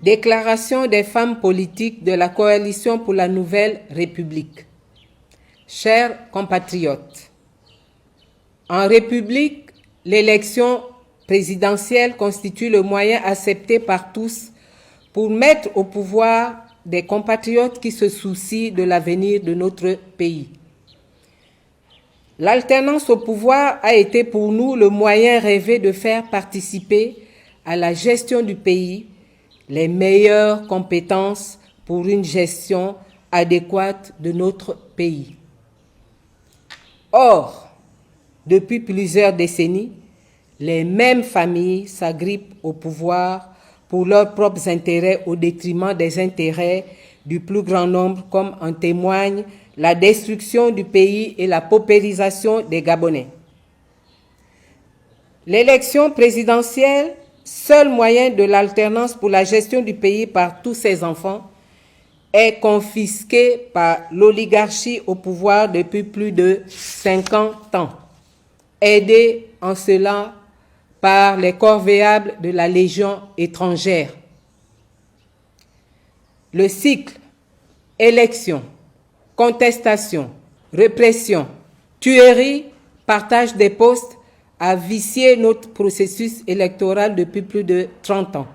Déclaration des femmes politiques de la Coalition pour la Nouvelle République. Chers compatriotes, en République, l'élection présidentielle constitue le moyen accepté par tous pour mettre au pouvoir des compatriotes qui se soucient de l'avenir de notre pays. L'alternance au pouvoir a été pour nous le moyen rêvé de faire participer à la gestion du pays les meilleures compétences pour une gestion adéquate de notre pays. Or, depuis plusieurs décennies, les mêmes familles s'agrippent au pouvoir pour leurs propres intérêts au détriment des intérêts du plus grand nombre, comme en témoigne la destruction du pays et la paupérisation des Gabonais. L'élection présidentielle, seul moyen de l'alternance pour la gestion du pays par tous ses enfants, est confisquée par l'oligarchie au pouvoir depuis plus de 50 ans, aidée en cela par les corvéables de la Légion étrangère. Le cycle élection, contestation, répression, tuerie, partage des postes a vicié notre processus électoral depuis plus de 30 ans.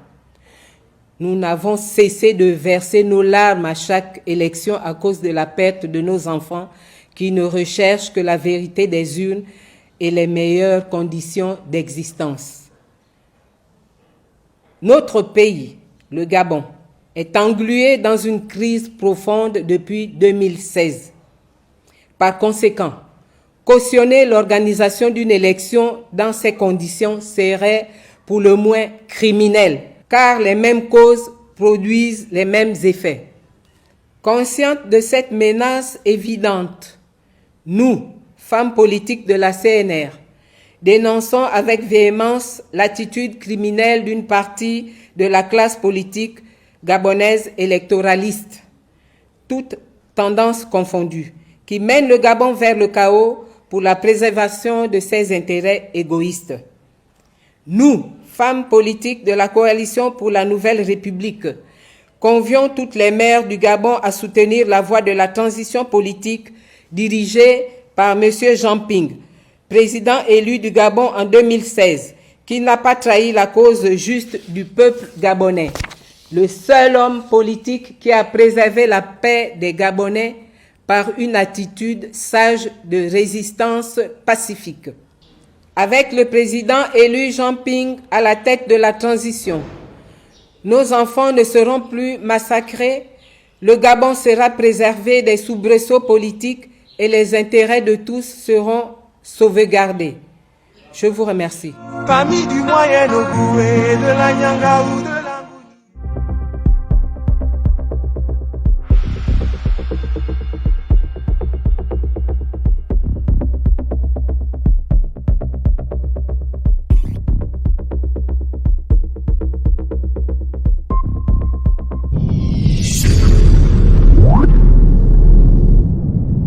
Nous n'avons cessé de verser nos larmes à chaque élection à cause de la perte de nos enfants qui ne recherchent que la vérité des urnes et les meilleures conditions d'existence. Notre pays, le Gabon, est englué dans une crise profonde depuis 2016. Par conséquent, cautionner l'organisation d'une élection dans ces conditions serait pour le moins criminel, car les mêmes causes produisent les mêmes effets. Conscientes de cette menace évidente, nous, femmes politiques de la CNR, dénonçons avec véhémence l'attitude criminelle d'une partie de la classe politique gabonaise électoraliste, toutes tendances confondues, qui mène le Gabon vers le chaos pour la préservation de ses intérêts égoïstes. Nous, femmes politiques de la Coalition pour la Nouvelle République, convions toutes les mères du Gabon à soutenir la voie de la transition politique dirigée par M. Jean Ping, président élu du Gabon en 2016, qui n'a pas trahi la cause juste du peuple gabonais. Le seul homme politique qui a préservé la paix des Gabonais par une attitude sage de résistance pacifique. Avec le président élu Jean Ping à la tête de la transition, nos enfants ne seront plus massacrés, le Gabon sera préservé des soubresauts politiques et les intérêts de tous seront sauvegardés. Je vous remercie. Famille du Moyen-Orient et de la Nyanga ou de